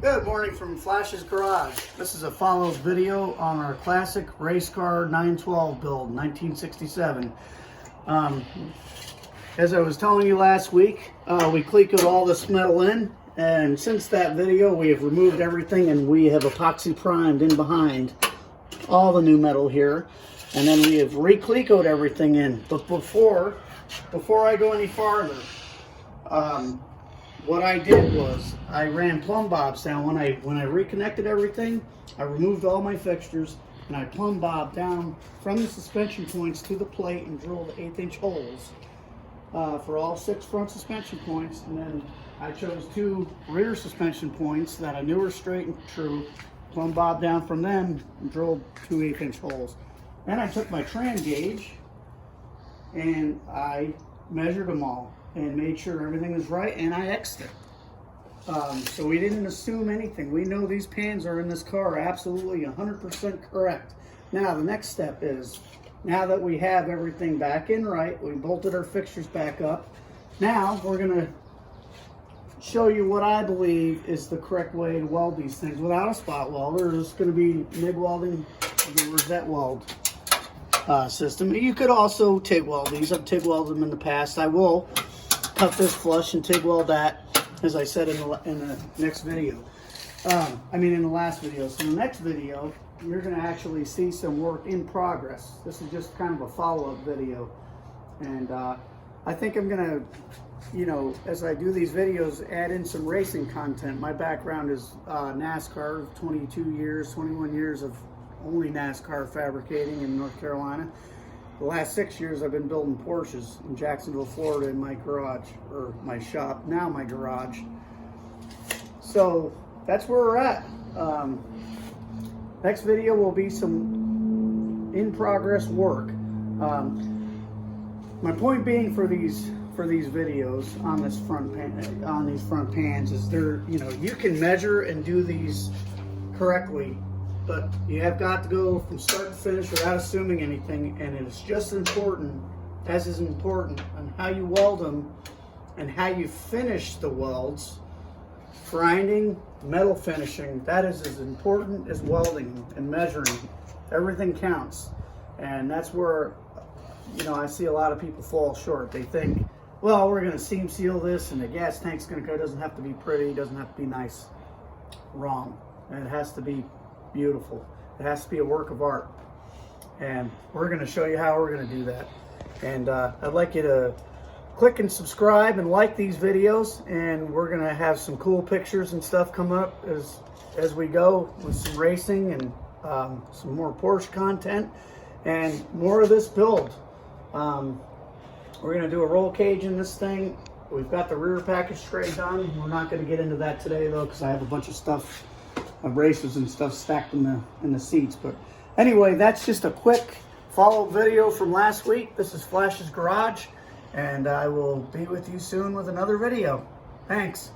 Good morning from Flash's Garage. This is a follow-up video on our classic race car 912 build, 1967. As I was telling you last week, we cleated all this metal in, and since that video we have removed everything and we have epoxy primed in behind all the new metal here, and then we have re-clecoed everything in. But before I go any farther, what I did was I ran plumb bobs down. When I reconnected everything, I removed all my fixtures and I plumb bobbed down from the suspension points to the plate and drilled 1/8-inch holes for all 6 front suspension points. And then I chose 2 rear suspension points that I knew were straight and true, plumb bobbed down from them and drilled 2 1/8-inch holes. Then I took my tram gauge and I measured them all and made sure everything was right, and I X'd it. So we didn't assume anything. We know these pans are in this car absolutely 100% correct. Now the next step is, now that we have everything back in right, we bolted our fixtures back up, now we're gonna show you what I believe is the correct way to weld these things without a spot welder. There's gonna be MIG welding, the rosette weld system. You could also TIG weld these. I've TIG welded them in the past. I will cut this flush and TIG weld that, as I said in the next video. In the last video. So in the next video, you're going to actually see some work in progress. This is just kind of a follow-up video. And I think I'm going to, as I do these videos, add in some racing content. My background is NASCAR, 22 years, 21 years of only NASCAR fabricating in North Carolina. The last 6 years I've been building Porsches in Jacksonville, Florida in my garage, or my shop, now my garage. So that's where we're at. Next video will be some in-progress work. My point being for these videos on this front pans is you can measure and do these correctly, but you have got to go from start to finish without assuming anything, and it's just as important on how you weld them and how you finish the welds. Grinding, metal finishing, that is as important as welding and measuring. Everything counts. And that's where, I see a lot of people fall short. They think, well, we're gonna seam seal this and the gas tank's gonna go. It doesn't have to be pretty, it doesn't have to be nice. Wrong. And it has to be beautiful. It has to be a work of art, and we're going to show you how we're going to do that. And I'd like you to click and subscribe and like these videos, and we're going to have some cool pictures and stuff come up as we go with some racing and some more Porsche content and more of this build. We're going to do a roll cage in this thing. We've got the rear package tray done. We're not going to get into that today though, because I have a bunch of stuff, braces and stuff stacked in the seats. But anyway, that's just a quick follow-up video from last week. This is Flash's Garage, and I will be with you soon with another video. Thanks.